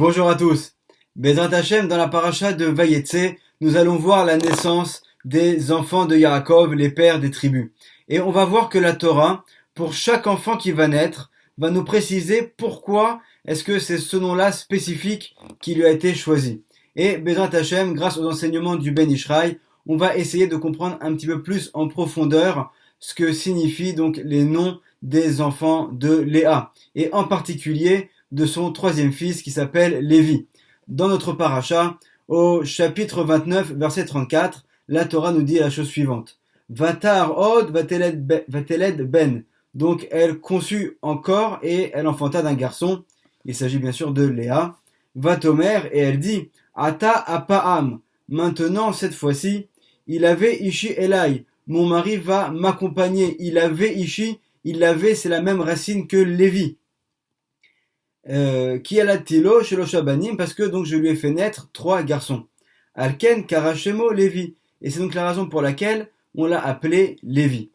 Bonjour à tous. Bezrat Hashem, dans la paracha de Vayetse, nous allons voir la naissance des enfants de Yaakov, les pères des tribus. Et on va voir que la Torah, pour chaque enfant qui va naître, va nous préciser pourquoi est-ce que c'est ce nom-là spécifique qui lui a été choisi. Et Bezrat Hashem, grâce aux enseignements du Ben Ishraï, on va essayer de comprendre un petit peu plus en profondeur ce que signifient donc les noms des enfants de Léa. Et en particulier, de son troisième fils qui s'appelle Lévi. Dans notre paracha, au chapitre 29, verset 34, la Torah nous dit la chose suivante. Vatar od vateled ben. Donc elle conçut encore et elle enfanta d'un garçon. Il s'agit bien sûr de Léa. Vatomer et elle dit Ata apaam. Maintenant, cette fois-ci, il avait ishi elai. Mon mari va m'accompagner. Il avait ishi. Il avait, c'est la même racine que Lévi. Qui a la tilo chez Banim, parce que donc je lui ai fait naître 3 garçons. Alken Karashemo Lévi. Et c'est donc la raison pour laquelle on l'a appelé Lévi.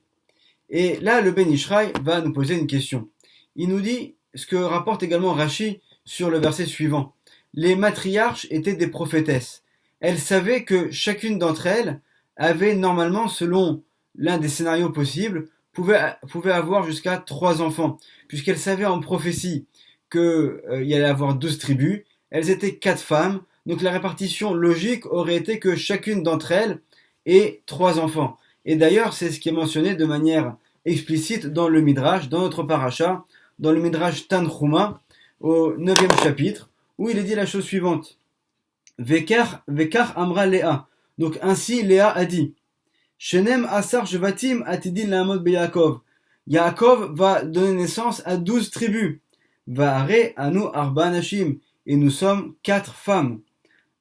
Et là, le Ben Ishraï va nous poser une question. Il nous dit ce que rapporte également Rashi sur le verset suivant. Les matriarches étaient des prophétesses. Elles savaient que chacune d'entre elles avait normalement, selon l'un des scénarios possibles, pouvait avoir jusqu'à 3 enfants, puisqu'elles savaient en prophétie qu'il y allait avoir 12 tribus, elles étaient 4 femmes, donc la répartition logique aurait été que chacune d'entre elles ait 3 enfants. Et d'ailleurs, c'est ce qui est mentionné de manière explicite dans le Midrash, dans notre paracha, dans le Midrash Tanchuma, au 9e chapitre, où il est dit la chose suivante. Vekar amra Léa. Donc ainsi Léa a dit, Shenem asar shvatim atidin la'amod beYaakov. Yaakov va donner naissance à 12 tribus. Va'are anu arba nashim. Et nous sommes 4 femmes.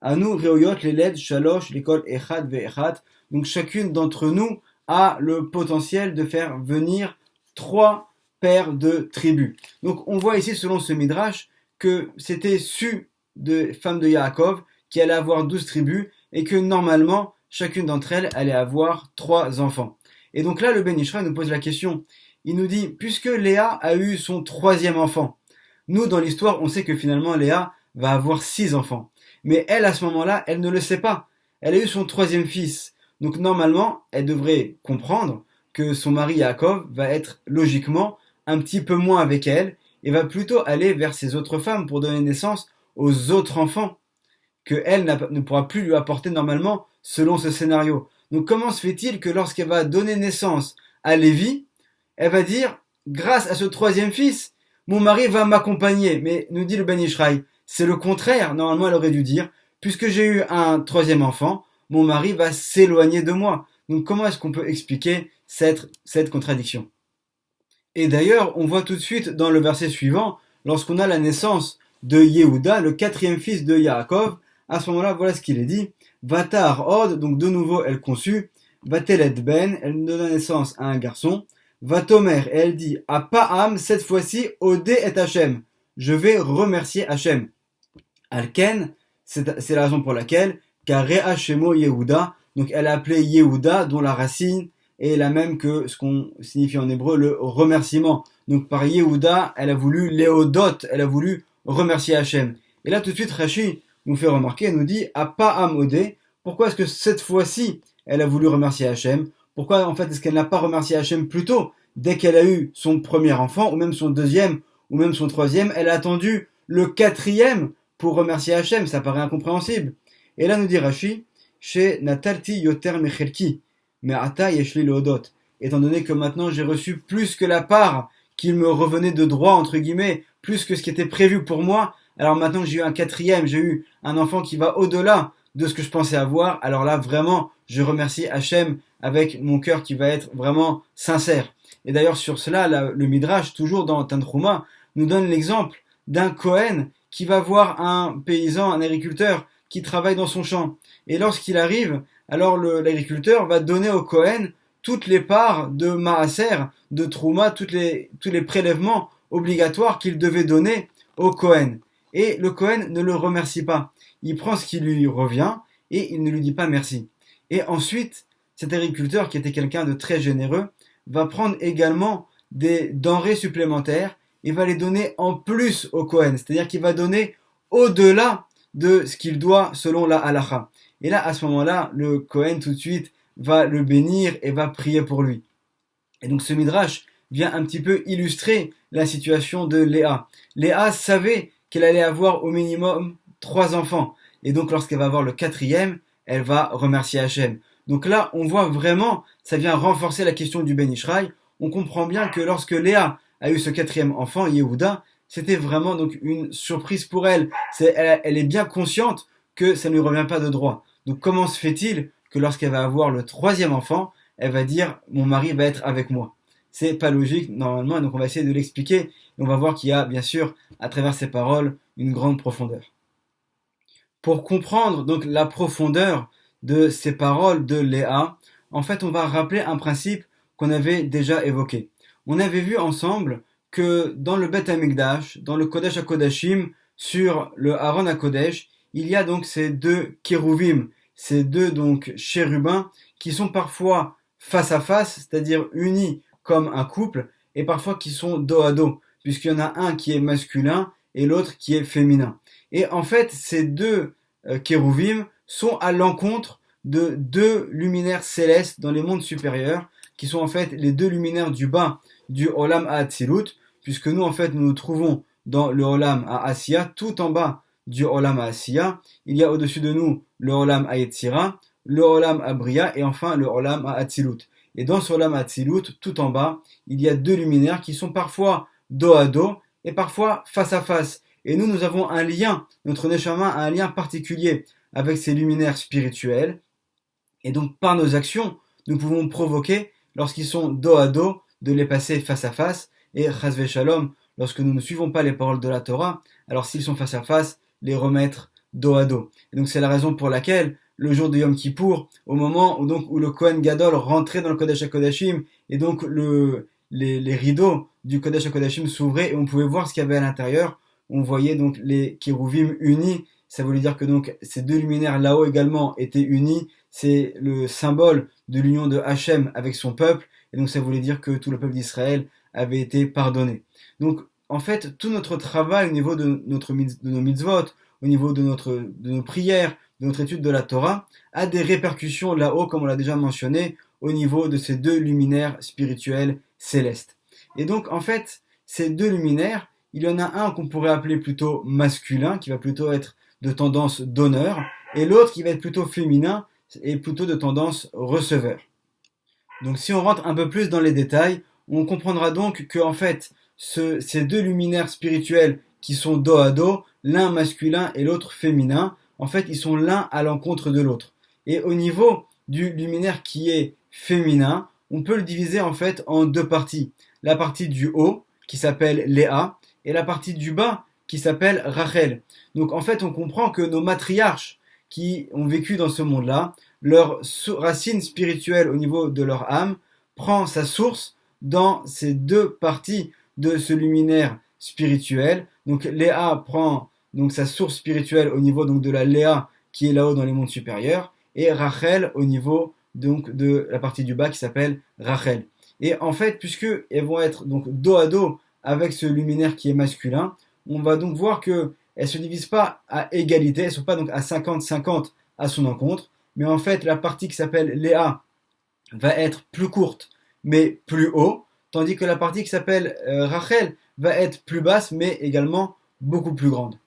Anu reoyot leled shalosh l'école echad ve'echad. Donc chacune d'entre nous a le potentiel de faire venir 3 pères de tribus. Donc on voit ici selon ce midrash que c'était su de femmes de Yaakov qui allait avoir 12 tribus et que normalement chacune d'entre elles allait avoir 3 enfants. Et donc là le Ben Ishraï nous pose la question. Il nous dit, puisque Léa a eu son 3e enfant, nous dans l'histoire on sait que finalement Léa va avoir 6 enfants. Mais elle à ce moment-là, elle ne le sait pas. Elle a eu son 3e fils. Donc normalement, elle devrait comprendre que son mari Yaakov va être logiquement un petit peu moins avec elle et va plutôt aller vers ses autres femmes pour donner naissance aux autres enfants que elle ne pourra plus lui apporter normalement selon ce scénario. Donc comment se fait-il que lorsqu'elle va donner naissance à Lévi, elle va dire, grâce à ce 3e fils, mon mari va m'accompagner. Mais nous dit le Ben Ishraï, c'est le contraire. Normalement, elle aurait dû dire, puisque j'ai eu un 3e enfant, mon mari va s'éloigner de moi. Donc comment est-ce qu'on peut expliquer cette contradiction? Et d'ailleurs, on voit tout de suite dans le verset suivant, lorsqu'on a la naissance de Yehuda, le 4e fils de Yaakov, à ce moment-là, voilà ce qu'il est dit. Vatar od, donc de nouveau elle conçut, Vateled ben, elle donne naissance à un garçon, Vatomer, et elle dit, à Paam, cette fois-ci, Odé et Hachem, je vais remercier Hachem. Alken, c'est la raison pour laquelle, car Re'achemo Yehuda, donc elle a appelé Yehuda, dont la racine est la même que ce qu'on signifie en hébreu le remerciement. Donc par Yehuda, elle a voulu Léodot, elle a voulu remercier Hachem. Et là tout de suite Rashi nous fait remarquer, elle nous dit à Paam Odé, pourquoi est-ce que cette fois-ci elle a voulu remercier Hachem? Pourquoi en fait est-ce qu'elle n'a pas remercié Hachem plus tôt, dès qu'elle a eu son premier enfant, ou même son 2e, ou même son 3e, elle a attendu le 4e pour remercier Hachem, ça paraît incompréhensible. Et là nous dit Rashi, chez Natalti Yoter Mechelki, mais Ata Yeshli Leodot, étant donné que maintenant j'ai reçu plus que la part qu'il me revenait de droit, entre guillemets, plus que ce qui était prévu pour moi, alors maintenant que j'ai eu un 4e, j'ai eu un enfant qui va au-delà de ce que je pensais avoir, alors là vraiment je remercie Hachem avec mon cœur qui va être vraiment sincère. Et d'ailleurs sur cela, le Midrash, toujours dans Tanchuma, nous donne l'exemple d'un Kohen qui va voir un paysan, un agriculteur qui travaille dans son champ. Et lorsqu'il arrive, alors l'agriculteur va donner au Kohen toutes les parts de Maaser, de Trouma, tous les prélèvements obligatoires qu'il devait donner au Kohen. Et le Kohen ne le remercie pas. Il prend ce qui lui revient et il ne lui dit pas merci. Et ensuite, cet agriculteur, qui était quelqu'un de très généreux, va prendre également des denrées supplémentaires et va les donner en plus au Kohen. C'est-à-dire qu'il va donner au-delà de ce qu'il doit selon la halakha. Et là, à ce moment-là, le Kohen tout de suite va le bénir et va prier pour lui. Et donc ce midrash vient un petit peu illustrer la situation de Léa. Léa savait qu'elle allait avoir au minimum 3 enfants. Et donc lorsqu'elle va avoir le 4e, elle va remercier Hachem. Donc là, on voit vraiment, ça vient renforcer la question du Ben Ishraï. On comprend bien que lorsque Léa a eu ce 4e enfant, Yehuda, c'était vraiment donc une surprise pour elle. Elle est bien consciente que ça ne lui revient pas de droit. Donc comment se fait-il que lorsqu'elle va avoir le 3e enfant, elle va dire mon mari va être avec moi? C'est pas logique normalement, donc on va essayer de l'expliquer et on va voir qu'il y a bien sûr à travers ces paroles une grande profondeur. Pour comprendre donc la profondeur de ces paroles de Léa, en fait on va rappeler un principe qu'on avait déjà évoqué. On avait vu ensemble que dans le Beth Amikdash, dans le Kodesh HaKodashim, sur le Aaron HaKodesh, il y a donc ces 2 kérouvim, ces 2 donc chérubins qui sont parfois face à face, c'est-à-dire unis comme un couple, et parfois qui sont dos à dos, puisqu'il y en a un qui est masculin et l'autre qui est féminin. Et en fait, ces 2 kérouvim sont à l'encontre de 2 luminaires célestes dans les mondes supérieurs, qui sont en fait les 2 luminaires du bas du Olam HaAtzilut, puisque nous en fait nous nous trouvons dans le Olam HaAsiya, tout en bas du Olam HaAsiya, il y a au-dessus de nous le Olam HaYetzira, le Olam HaBriya et enfin le Olam HaAtzilut. Et dans ce Olam HaAtzilut, tout en bas, il y a 2 luminaires qui sont parfois dos à dos et parfois face à face. Et nous avons un lien, notre Neshama a un lien particulier avec ces luminaires spirituels. Et donc par nos actions, nous pouvons provoquer, lorsqu'ils sont dos à dos, de les passer face à face. Et Chas Shalom, lorsque nous ne suivons pas les paroles de la Torah, alors s'ils sont face à face, les remettre dos à dos. Et donc c'est la raison pour laquelle le jour de Yom Kippour, au moment où le Kohen Gadol rentrait dans le Kodesh HaKodashim, et donc les rideaux du Kodesh HaKodashim s'ouvraient et on pouvait voir ce qu'il y avait à l'intérieur, on voyait donc les kérouvim unis. Ça voulait dire que donc ces 2 luminaires là-haut également étaient unis. C'est le symbole de l'union de Hachem avec son peuple, et donc ça voulait dire que tout le peuple d'Israël avait été pardonné. Donc en fait, tout notre travail au niveau de nos mitzvot, au niveau de nos prières, de notre étude de la Torah, a des répercussions là-haut, comme on l'a déjà mentionné, au niveau de ces 2 luminaires spirituels célestes. Et donc en fait, ces 2 luminaires, il y en a un qu'on pourrait appeler plutôt masculin, qui va plutôt être de tendance donneur, et l'autre qui va être plutôt féminin, et plutôt de tendance receveur. Donc si on rentre un peu plus dans les détails, on comprendra donc que en fait, ces 2 luminaires spirituels qui sont dos à dos, l'un masculin et l'autre féminin, en fait, ils sont l'un à l'encontre de l'autre. Et au niveau du luminaire qui est féminin, on peut le diviser en fait en 2 parties. La partie du haut, qui s'appelle Léa, et la partie du bas, qui s'appelle Rachel. Donc en fait, on comprend que nos matriarches qui ont vécu dans ce monde-là, leur racine spirituelle au niveau de leur âme prend sa source dans ces 2 parties de ce luminaire spirituel. Donc Léa prend donc sa source spirituelle au niveau donc de la Léa qui est là-haut dans les mondes supérieurs, et Rachel au niveau donc de la partie du bas qui s'appelle Rachel. Et en fait, puisque elles vont être donc dos à dos avec ce luminaire qui est masculin, on va donc voir que elles se divisent pas à égalité, elles sont pas donc à 50-50 à son encontre, mais en fait la partie qui s'appelle Léa va être plus courte mais plus haut, tandis que la partie qui s'appelle Rachel va être plus basse mais également beaucoup plus grande.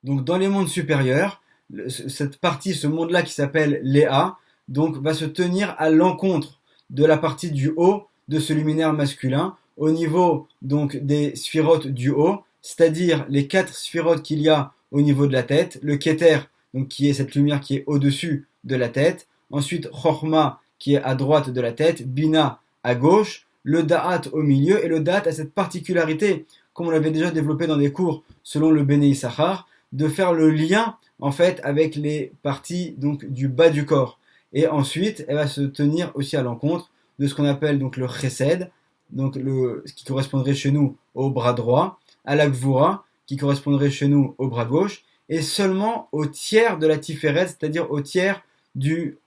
Donc dans les mondes supérieurs, cette partie, ce monde-là qui s'appelle Léa, donc va se tenir à l'encontre de la partie du haut de ce luminaire masculin, au niveau donc des sphirotes du haut, c'est-à-dire les 4 sphirotes qu'il y a au niveau de la tête, le Keter, donc qui est cette lumière qui est au-dessus de la tête, ensuite Chorma qui est à droite de la tête, Bina à gauche, le Da'at au milieu, et le Da'at a cette particularité, comme on l'avait déjà développé dans des cours selon le Béné Issachar, de faire le lien en fait avec les parties donc du bas du corps. Et ensuite, elle va se tenir aussi à l'encontre de ce qu'on appelle donc le Chesed, donc ce qui correspondrait chez nous au bras droit, à la Gvura, qui correspondrait chez nous au bras gauche, et seulement au tiers de la Tiferet, c'est-à-dire au tiers du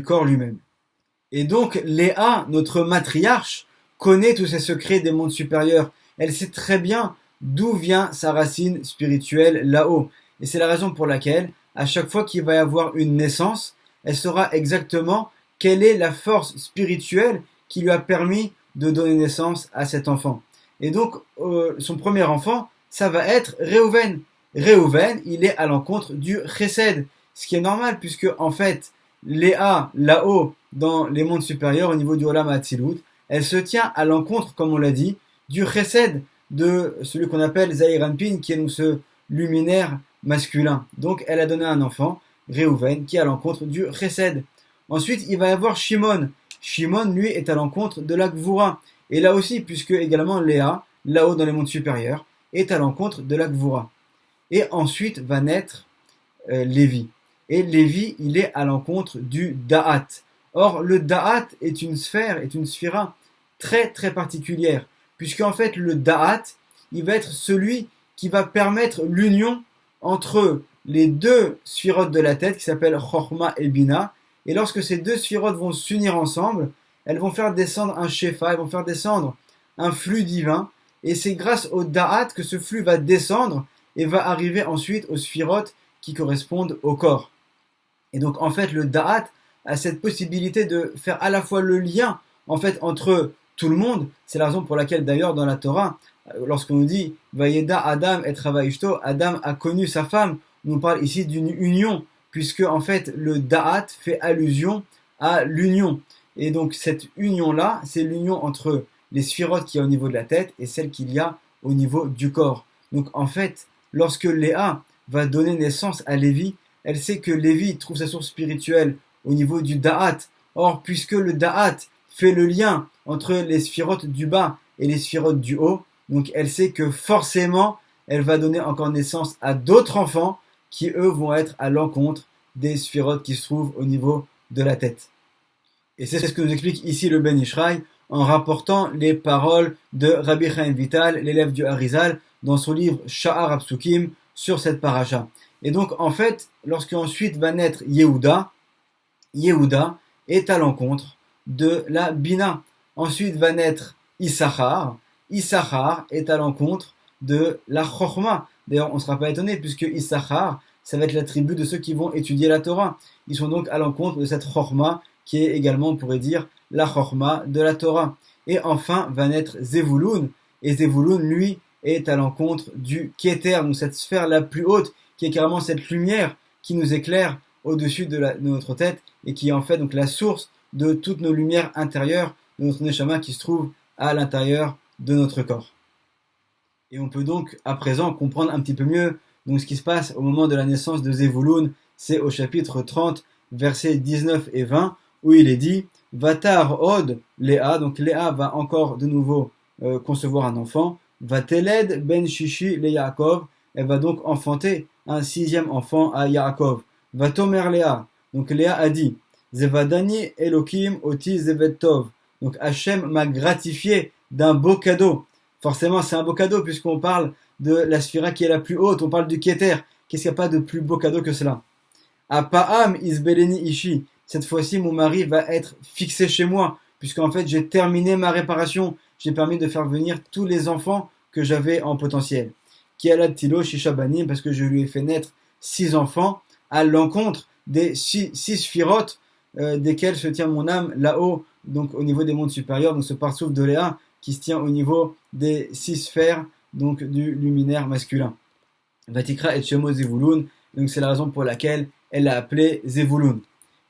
corps lui-même. Et donc Léa, notre matriarche, connaît tous ces secrets des mondes supérieurs. Elle sait très bien d'où vient sa racine spirituelle là-haut. Et c'est la raison pour laquelle, à chaque fois qu'il va y avoir une naissance, elle saura exactement quelle est la force spirituelle qui lui a permis de donner naissance à cet enfant. Et donc, son premier enfant, ça va être Réhouven. Réhouven, il est à l'encontre du Chesed, ce qui est normal puisque en fait, Léa, là-haut, dans les mondes supérieurs, au niveau du Olam Hatzilut, elle se tient à l'encontre, comme on l'a dit, du Chesed, de celui qu'on appelle Zahir Anpin, qui est donc ce luminaire masculin. Donc, elle a donné un enfant, Réhouven, qui est à l'encontre du Chesed. Ensuite, il va y avoir Shimon. Shimon, lui, est à l'encontre de la Gvura. Et là aussi, puisque également Léa, là-haut dans les mondes supérieurs, est à l'encontre de la Gvura. Et ensuite va naître Lévi. Et Lévi, il est à l'encontre du Da'at. Or, le Da'at est une sphère, est une sphira très très particulière, puisque en fait le Da'at, il va être celui qui va permettre l'union entre les deux sphirotes de la tête, qui s'appellent Chorma et Bina, et lorsque ces deux sphirotes vont s'unir ensemble, elles vont faire descendre un Shefa, elles vont faire descendre un flux divin, et c'est grâce au Da'at que ce flux va descendre et va arriver ensuite aux sphirotes qui correspondent au corps. Et donc en fait le Da'at a cette possibilité de faire à la fois le lien en fait entre tout le monde. C'est la raison pour laquelle d'ailleurs dans la Torah, lorsqu'on nous dit Vayeda Adam et Travaishto, Adam a connu sa femme, on parle ici d'une union, puisque en fait le Da'at fait allusion à l'union. Et donc cette union-là, c'est l'union entre les sphirotes qu'il y a au niveau de la tête et celles qu'il y a au niveau du corps. Donc en fait, lorsque Léa va donner naissance à Lévi, elle sait que Lévi trouve sa source spirituelle au niveau du Da'at. Or, puisque le Da'at fait le lien entre les sphirotes du bas et les sphirotes du haut, donc elle sait que forcément, elle va donner encore naissance à d'autres enfants qui, eux, vont être à l'encontre des sphirotes qui se trouvent au niveau de la tête. Et c'est ce que nous explique ici le Ben Ishraï en rapportant les paroles de Rabbi Chaim Vital, l'élève du Harizal, dans son livre Sha'ar Apsukim sur cette paracha. Et donc, en fait, lorsqu'ensuite va naître Yehuda, Yehuda est à l'encontre de la Bina. Ensuite va naître Issachar, Issachar est à l'encontre de la Chochma. D'ailleurs, on ne sera pas étonné puisque Issachar, ça va être la tribu de ceux qui vont étudier la Torah. Ils sont donc à l'encontre de cette Chochma qui est également, on pourrait dire, la Chochma de la Torah. Et enfin va naître Zevulun, et Zevulun, lui, est à l'encontre du Keter, donc cette sphère la plus haute, qui est carrément cette lumière qui nous éclaire au-dessus de notre tête, et qui est en fait donc la source de toutes nos lumières intérieures, de notre Neshama qui se trouve à l'intérieur de notre corps. Et on peut donc à présent comprendre un petit peu mieux donc ce qui se passe au moment de la naissance de Zevulun, c'est au chapitre 30, versets 19 et 20, où il est dit Vatar od Léa, donc Léa va encore de nouveau concevoir un enfant, Vateled ben Shishi le Yaakov, elle va donc enfanter un sixième enfant à Yaakov. Vatomer Léa, donc Léa a dit Zevadani Elohim oti zevet tov, donc Hachem m'a gratifié d'un beau cadeau. Forcément c'est un beau cadeau puisqu'on parle de la sphira qui est la plus haute, on parle du Keter. Qu'est-ce qu'il n'y a pas de plus beau cadeau que cela? Apa'am isbeleni ishi, cette fois-ci mon mari va être fixé chez moi, puisqu'en fait j'ai terminé ma réparation, j'ai permis de faire venir tous les enfants que j'avais en potentiel. Kialad tilo shishabanim, parce que je lui ai fait naître 6 enfants, à l'encontre des 6 sphirotes desquels se tient mon âme là-haut, donc au niveau des mondes supérieurs, donc ce parsouf de Léa qui se tient au niveau des 6 sphères, donc du luminaire masculin. Vatikra et Shemo Zevulun, donc c'est la raison pour laquelle elle l'a appelé Zevulun.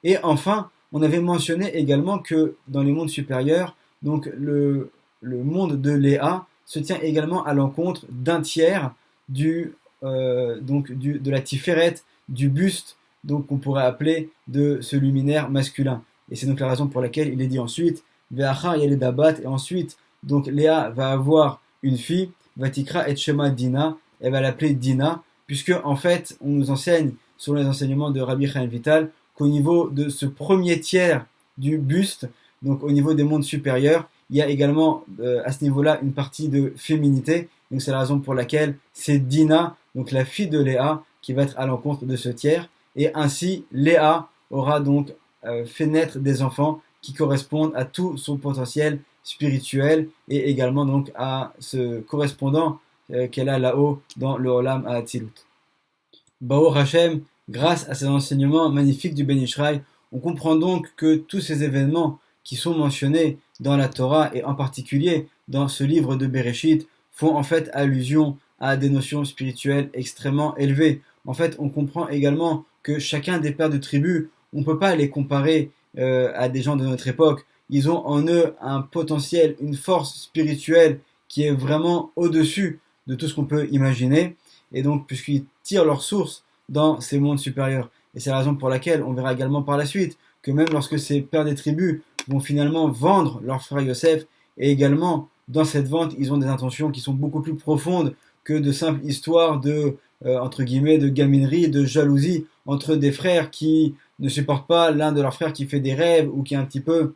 Et enfin, on avait mentionné également que dans les mondes supérieurs, donc le monde de Léa se tient également à l'encontre d'un tiers de la Tiferet, du buste, donc qu'on pourrait appeler de ce luminaire masculin. Et c'est donc la raison pour laquelle il est dit ensuite, Ve'achar yeledabat, et ensuite, donc Léa va avoir une fille, Vatikra et Shema Dina, elle va l'appeler Dina, puisque en fait, on nous enseigne, selon les enseignements de Rabbi Chaim Vital, qu'au niveau de ce premier tiers du buste, donc au niveau des mondes supérieurs, il y a également à ce niveau-là une partie de féminité, donc c'est la raison pour laquelle c'est Dina, donc la fille de Léa, qui va être à l'encontre de ce tiers, et ainsi Léa aura donc fait naître des enfants qui correspondent à tout son potentiel spirituel, et également donc à ce correspondant qu'elle a là-haut dans le Olam Ha'atzilut. Baruch Hashem, grâce à ces enseignements magnifiques du Ben Ishraï, on comprend donc que tous ces événements qui sont mentionnés dans la Torah et en particulier dans ce livre de Bereshit font en fait allusion à des notions spirituelles extrêmement élevées. En fait, on comprend également que chacun des pères de tribu, on ne peut pas les comparer à des gens de notre époque. Ils ont en eux un potentiel, une force spirituelle qui est vraiment au-dessus de tout ce qu'on peut imaginer. Et donc, puisqu'ils tirent leur source dans ces mondes supérieurs. Et c'est la raison pour laquelle on verra également par la suite que même lorsque ces pères des tribus vont finalement vendre leur frère Yosef, et également dans cette vente, ils ont des intentions qui sont beaucoup plus profondes que de simples histoires de, entre guillemets, de gaminerie, de jalousie entre des frères qui ne supportent pas l'un de leurs frères qui fait des rêves ou qui a un petit peu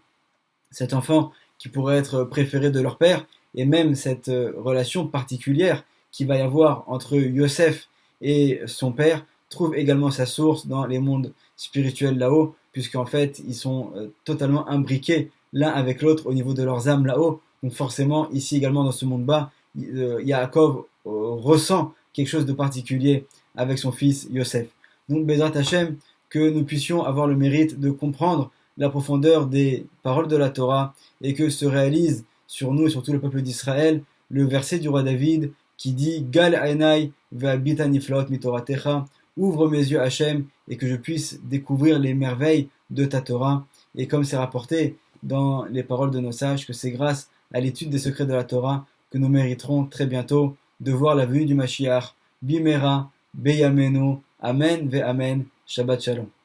cet enfant qui pourrait être préféré de leur père, et même cette relation particulière qu'il va y avoir entre Yosef et son père trouve également sa source dans les mondes spirituels là-haut, puisqu'en fait ils sont totalement imbriqués l'un avec l'autre au niveau de leurs âmes là-haut. Donc forcément, ici également dans ce monde bas, Yaakov ressent quelque chose de particulier avec son fils Yosef. Donc Bezrat Hashem, que nous puissions avoir le mérite de comprendre la profondeur des paroles de la Torah et que se réalise sur nous et sur tout le peuple d'Israël le verset du roi David qui dit Gal Einai ve'abita niflaot mitoratecha, ouvre mes yeux Hachem et que je puisse découvrir les merveilles de ta Torah. Et comme c'est rapporté dans les paroles de nos sages, que c'est grâce à l'étude des secrets de la Torah que nous mériterons très bientôt de voir la venue du Mashiach. Bimera, Beyamenu, Amen ve Amen, Shabbat Shalom.